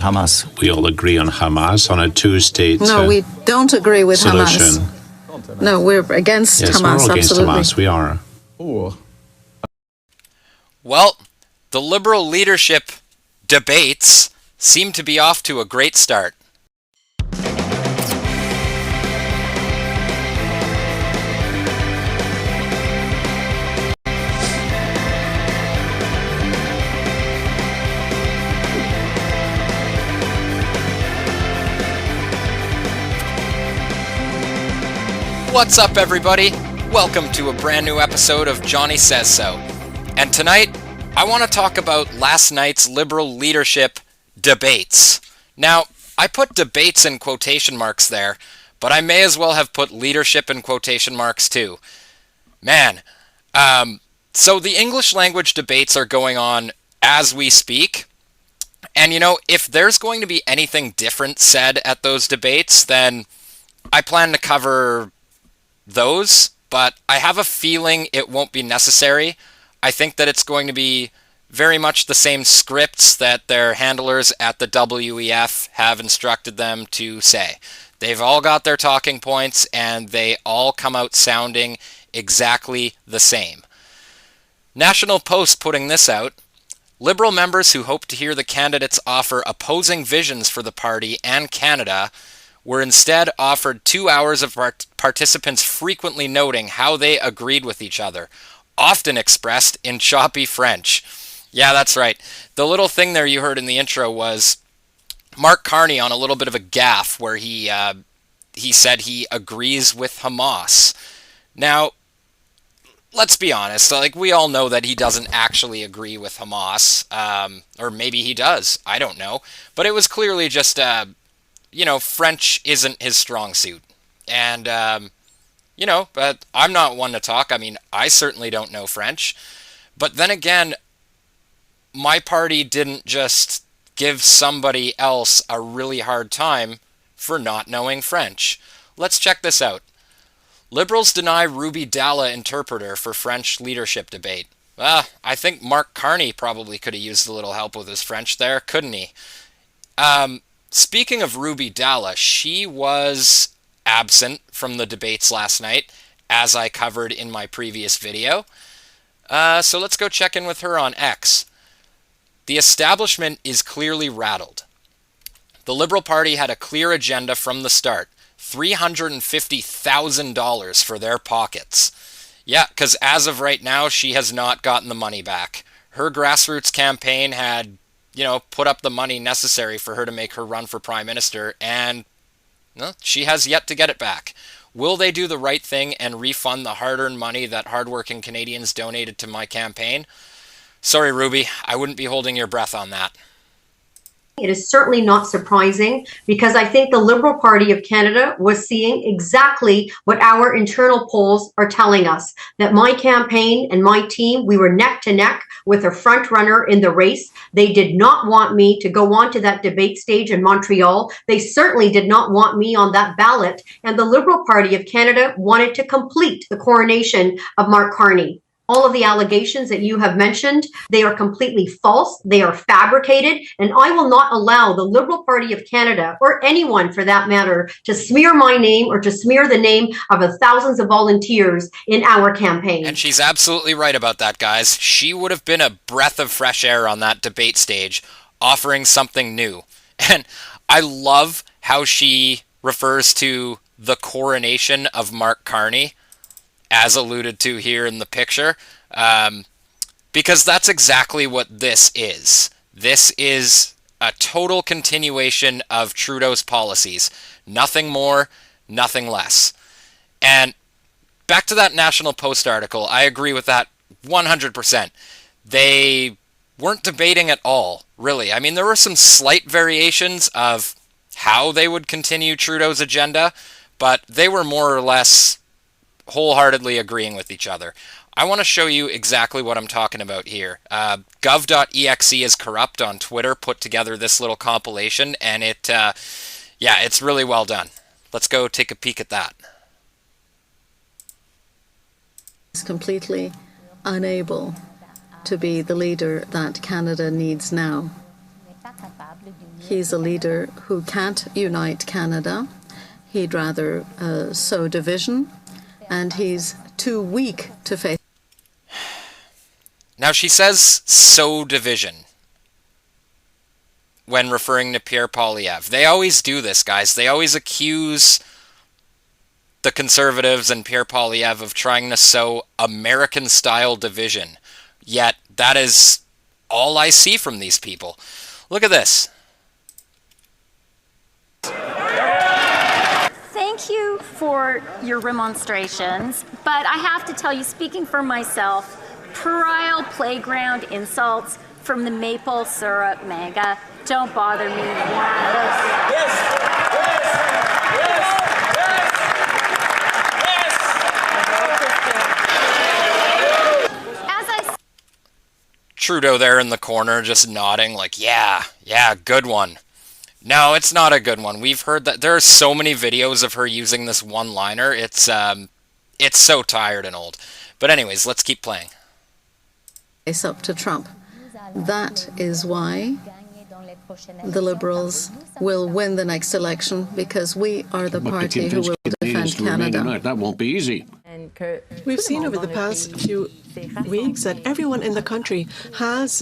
Hamas. We all agree on Hamas, on a two-state No, we don't agree with solution. Hamas. No, we're against yes, Hamas, we're all against absolutely. Hamas, we are. Well, the Liberal leadership debates seem to be off to a great start. What's up, everybody? Welcome to a brand new episode of Jonny Says So. And tonight, I want to talk about last night's Liberal leadership debates. Now, I put debates in quotation marks there, but I may as well have put leadership in quotation marks too. Man, so the English language debates are going on as we speak. And you know, if there's going to be anything different said at those debates, then I plan to cover those, but I have a feeling it won't be necessary. I think that it's going to be very much the same scripts that their handlers at the WEF have instructed them to say. They've all got their talking points, and they all come out sounding exactly the same. National Post putting this out: Liberal members who hope to hear the candidates offer opposing visions for the party and Canada were instead offered 2 hours of participants frequently noting how they agreed with each other, often expressed in choppy French. Yeah, that's right. The little thing there you heard in the intro was Mark Carney on a little bit of a gaffe where he said he agrees with Hamas. Now, let's be honest. Like, we all know that he doesn't actually agree with Hamas, or maybe he does. I don't know. But it was clearly just French isn't his strong suit. And, but I'm not one to talk. I mean, I certainly don't know French. But then again, my party didn't just give somebody else a really hard time for not knowing French. Let's check this out. Liberals deny Ruby Dalla interpreter for French leadership debate. I think Mark Carney probably could have used a little help with his French there, couldn't he? Speaking of Ruby Dalla, she was absent from the debates last night, as I covered in my previous video. So let's go check in with her on X. The establishment is clearly rattled. The Liberal Party had a clear agenda from the start: $350,000 for their pockets. Yeah, because as of right now, she has not gotten the money back. Her grassroots campaign had put up the money necessary for her to make her run for Prime Minister, and she has yet to get it back. Will they do the right thing and refund the hard-earned money that hardworking Canadians donated to my campaign? Sorry, Ruby, I wouldn't be holding your breath on that. It is certainly not surprising, because I think the Liberal Party of Canada was seeing exactly what our internal polls are telling us, that my campaign and my team, we were neck to neck with a front runner in the race. They did not want me to go on to that debate stage in Montreal. They certainly did not want me on that ballot. And the Liberal Party of Canada wanted to complete the coronation of Mark Carney. All of the allegations that you have mentioned, they are completely false. They are fabricated. And I will not allow the Liberal Party of Canada, or anyone for that matter, to smear my name or to smear the name of thousands of volunteers in our campaign. And she's absolutely right about that, guys. She would have been a breath of fresh air on that debate stage, offering something new. And I love how she refers to the coronation of Mark Carney, as alluded to here in the picture, because that's exactly what this is. This is a total continuation of Trudeau's policies. Nothing more, nothing less. And back to that National Post article, I agree with that 100%. They weren't debating at all, really. I mean, there were some slight variations of how they would continue Trudeau's agenda, but they were more or less wholeheartedly agreeing with each other. I want to show you exactly what I'm talking about here. Gov.exe is corrupt on Twitter put together this little compilation, and it's really well done. Let's go take a peek at that. Is completely unable to be the leader that Canada needs now. He's a leader who can't unite Canada. He'd rather sow division, and he's too weak to face. Now she says sow division when referring to Pierre Poilievre. They always do this, guys. They always accuse the Conservatives and Pierre Poilievre of trying to sow American-style division. Yet that is all I see from these people. Look at this. Thank you for your remonstrations, but I have to tell you, speaking for myself, puerile playground insults from the maple syrup mega don't bother me. Trudeau there in the corner just nodding like, yeah, good one. No, it's not a good one. We've heard that. There are so many videos of her using this one-liner. It's so tired and old. But anyways, let's keep playing. Face up to Trump. That is why the Liberals will win the next election, because we are the party who will defend Canada. That won't be easy. We've seen over the past few weeks that everyone in the country has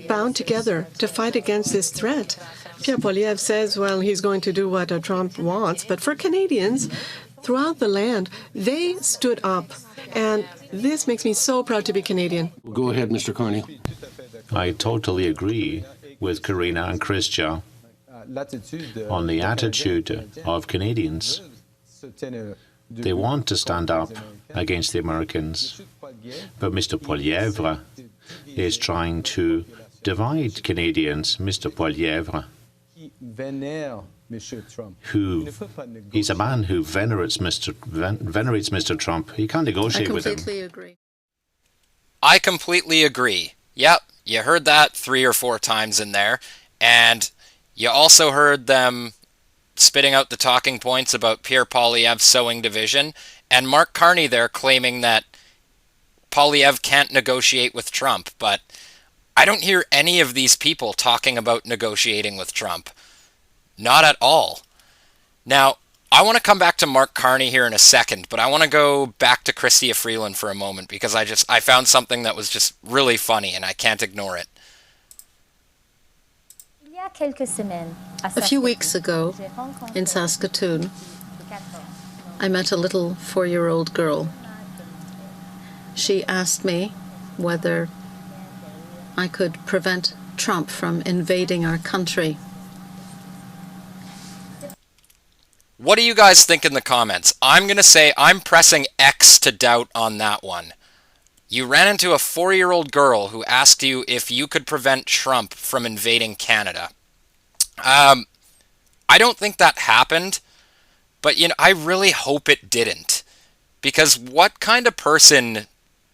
bound together to fight against this threat. Pierre Poilievre says, well, he's going to do what Trump wants. But for Canadians throughout the land, they stood up. And this makes me so proud to be Canadian. Go ahead, Mr. Carney. I totally agree with Karina and Chrystia on the attitude of Canadians. They want to stand up against the Americans. But Mr. Poilievre is trying to divide Canadians. Mr. Poilievre, who is a man who venerates Mr. Trump. He can't negotiate with him. I completely agree. I completely agree. Yep, you heard that 3 or 4 times in there. And you also heard them spitting out the talking points about Pierre Poilievre sowing division, and Mark Carney there claiming that Poilievre can't negotiate with Trump. But I don't hear any of these people talking about negotiating with Trump. Not at all. Now, I want to come back to Mark Carney here in a second, but I want to go back to Chrystia Freeland for a moment, because I found something that was just really funny and I can't ignore it. A few weeks ago in Saskatoon, I met a little 4-year-old girl. She asked me whether I could prevent Trump from invading our country. What do you guys think in the comments? I'm going to say I'm pressing X to doubt on that one. You ran into a 4-year-old girl who asked you if you could prevent Trump from invading Canada. I don't think that happened, but I really hope it didn't. Because what kind of person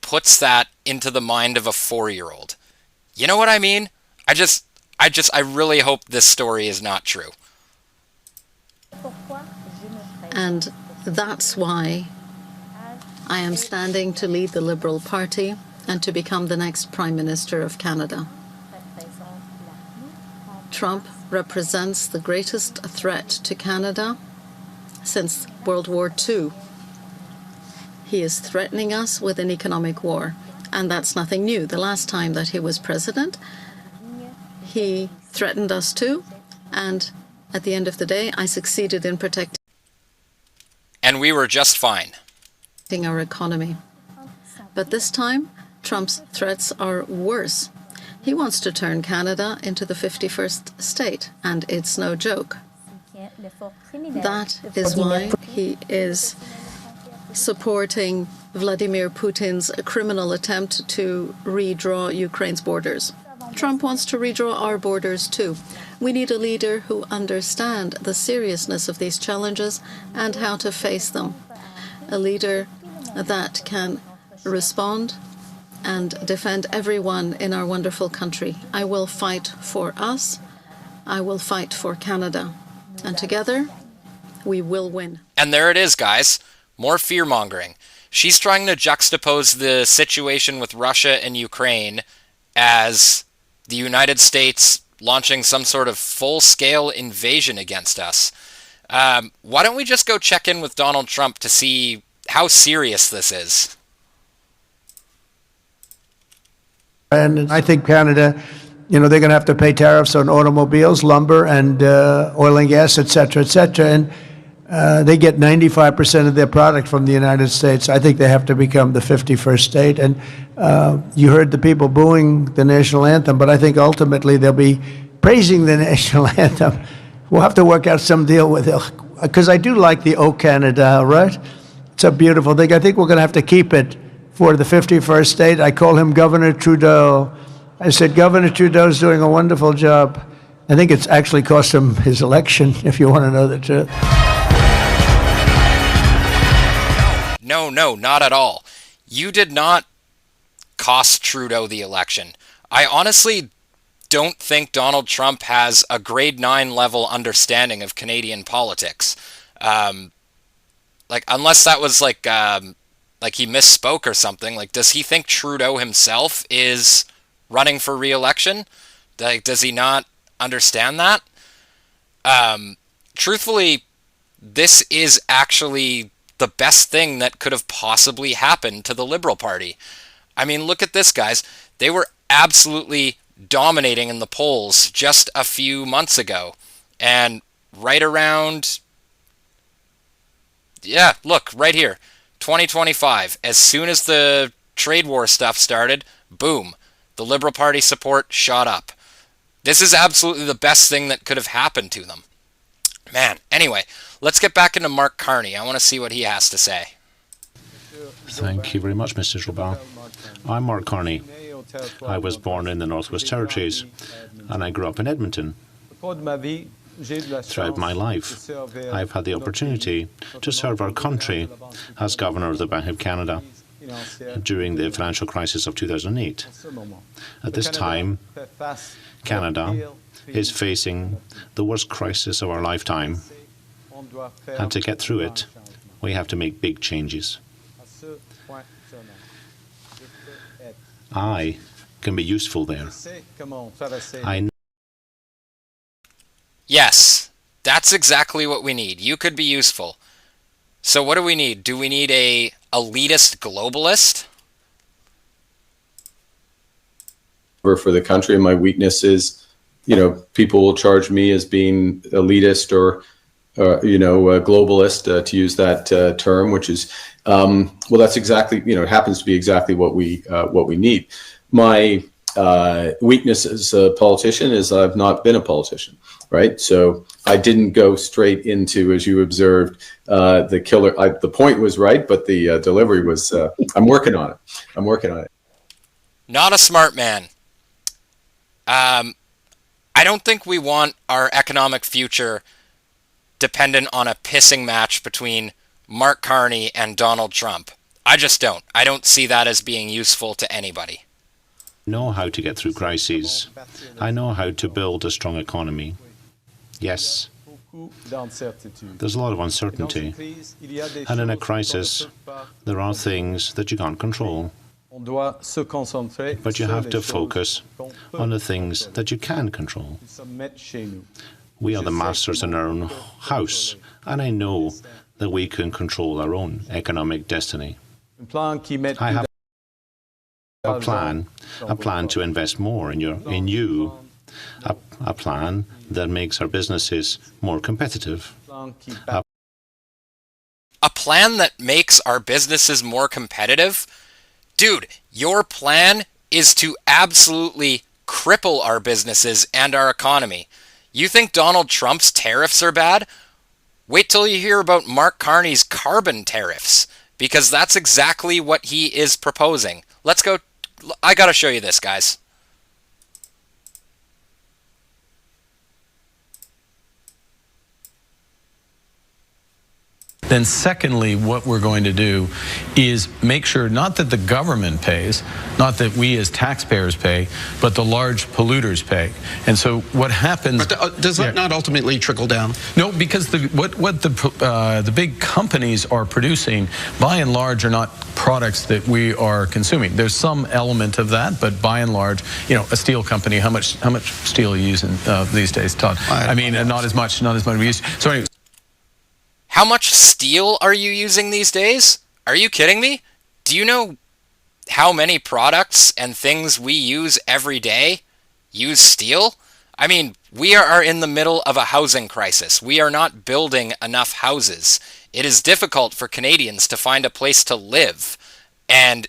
puts that into the mind of a 4-year-old? You know what I mean? I really hope this story is not true. And that's why I am standing to lead the Liberal Party and to become the next Prime Minister of Canada. Trump represents the greatest threat to Canada since World War II. He is threatening us with an economic war, and that's nothing new. The last time that he was president, he threatened us too, and at the end of the day, I succeeded in protecting. And we were just fine. Our economy. But this time, Trump's threats are worse. He wants to turn Canada into the 51st state, and it's no joke. That is why he is supporting Vladimir Putin's criminal attempt to redraw Ukraine's borders. Trump wants to redraw our borders too. We need a leader who understands the seriousness of these challenges and how to face them. A leader that can respond and defend everyone in our wonderful country. I will fight for us. I will fight for Canada. And together, we will win. And there it is, guys. More fear-mongering. She's trying to juxtapose the situation with Russia and Ukraine as the United States launching some sort of full-scale invasion against us. Why don't we just go check in with Donald Trump to see how serious this is? And I think Canada, they're going to have to pay tariffs on automobiles, lumber, and oil and gas, et cetera, et cetera. And they get 95% of their product from the United States. I think they have to become the 51st state. And you heard the people booing the national anthem, but I think ultimately they'll be praising the national anthem. We'll have to work out some deal with it. Because I do like the O Canada, right? It's a beautiful thing. I think we're going to have to keep it for the 51st state. I call him Governor Trudeau. I said, Governor Trudeau's doing a wonderful job. I think it's actually cost him his election, if you want to know the truth. No, not at all. You did not cost Trudeau the election. I honestly don't think Donald Trump has a grade 9 level understanding of Canadian politics. Unless that was like he misspoke or something. Like, does he think Trudeau himself is running for re-election? Like, does he not understand that? Truthfully, this is actually the best thing that could have possibly happened to the Liberal Party. I mean, look at this, guys. They were absolutely dominating in the polls just a few months ago. And right around... Yeah, look, right here. 2025. As soon as the trade war stuff started, boom, the Liberal Party support shot up. This is absolutely the best thing that could have happened to them. Man, anyway, let's get back into Mark Carney. I want to see what he has to say. Thank you very much, Mr. Jobin. I'm Mark Carney. I was born in the Northwest Territories, and I grew up in Edmonton. Throughout my life, I've had the opportunity to serve our country as Governor of the Bank of Canada during the financial crisis of 2008. At this time, Canada is facing the worst crisis of our lifetime, and to get through it, we have to make big changes. I can be useful there. I know. Yes, that's exactly what we need. You could be useful. So what do we need? Do we need a elitist globalist? For the country, and my weakness is, people will charge me as being elitist or a globalist, to use that term, which is, that's exactly, it happens to be exactly what we need. My weakness as a politician is I've not been a politician, right? So I didn't go straight into, as you observed, the killer. The point was right, but the delivery was, I'm working on it. Not a smart man. I don't think we want our economic future dependent on a pissing match between Mark Carney and Donald Trump. I just don't. I don't see that as being useful to anybody. I know how to get through crises. I know how to build a strong economy. Yes, there's a lot of uncertainty. And in a crisis, there are things that you can't control. But you have to focus on the things that you can control. We are the masters in our own house, and I know that we can control our own economic destiny. I have a plan to invest more in you, a plan that makes our businesses more competitive. A plan that makes our businesses more competitive? Dude, your plan is to absolutely cripple our businesses and our economy. You think Donald Trump's tariffs are bad? Wait till you hear about Mark Carney's carbon tariffs, because that's exactly what he is proposing. Let's go. I gotta show you this, guys. Then secondly, what we're going to do is make sure not that the government pays, not that we as taxpayers pay, but the large polluters pay. And so what happens... But does that not ultimately trickle down? No, because what the big companies are producing, by and large, are not products that we are consuming. There's some element of that, but by and large, a steel company, how much steel are you using these days, Todd? I mean, not as much we used. So anyway. How much steel are you using these days? Are you kidding me? Do you know how many products and things we use every day use steel? I mean, we are in the middle of a housing crisis. We are not building enough houses. It is difficult for Canadians to find a place to live. And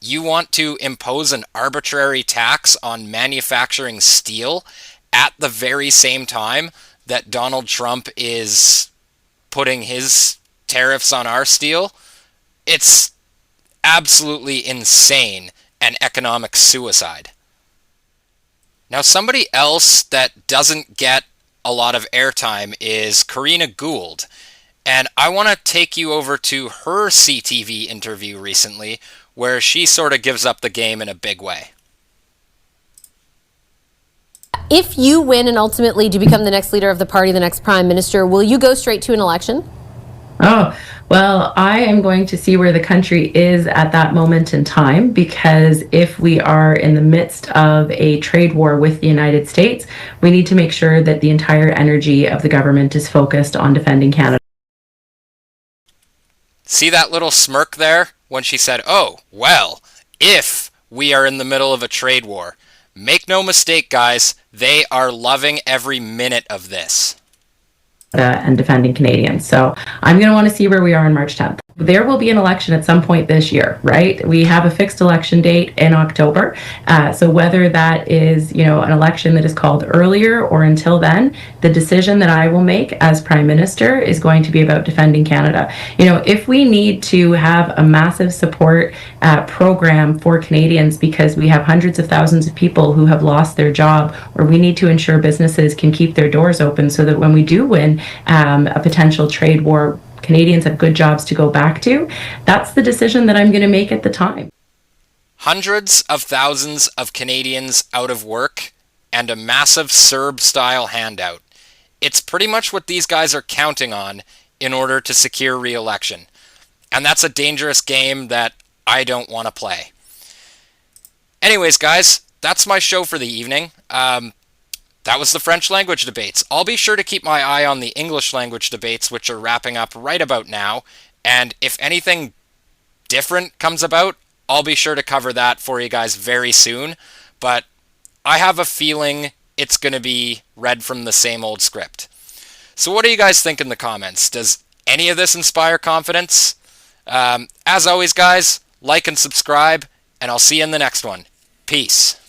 you want to impose an arbitrary tax on manufacturing steel at the very same time that Donald Trump is putting his tariffs on our steel? It's absolutely insane and economic suicide. Now, somebody else that doesn't get a lot of airtime is Karina Gould. And I want to take you over to her CTV interview recently, where she sort of gives up the game in a big way. If you win and ultimately do become the next leader of the party, the next prime minister, will you go straight to an election? Oh, well, I am going to see where the country is at that moment in time, because if we are in the midst of a trade war with the United States, we need to make sure that the entire energy of the government is focused on defending Canada. See that little smirk there when she said, oh, well, if we are in the middle of a trade war. Make no mistake, guys, they are loving every minute of this. And defending Canadians. So I'm going to want to see where we are on March 10th. There will be an election at some point this year, right? We have a fixed election date in October. So whether that is, an election that is called earlier or until then, the decision that I will make as Prime Minister is going to be about defending Canada. If we need to have a massive support program for Canadians because we have hundreds of thousands of people who have lost their job, or we need to ensure businesses can keep their doors open so that when we do win a potential trade war, Canadians have good jobs to go back to, that's the decision that I'm going to make at the time. Hundreds of thousands of Canadians out of work and a massive CERB-style handout. It's pretty much what these guys are counting on in order to secure re-election. And that's a dangerous game that I don't want to play. Anyways, guys, that's my show for the evening. That was the French language debates. I'll be sure to keep my eye on the English language debates, which are wrapping up right about now. And if anything different comes about, I'll be sure to cover that for you guys very soon. But I have a feeling it's going to be read from the same old script. So what do you guys think in the comments? Does any of this inspire confidence? As always, guys, like and subscribe, and I'll see you in the next one. Peace.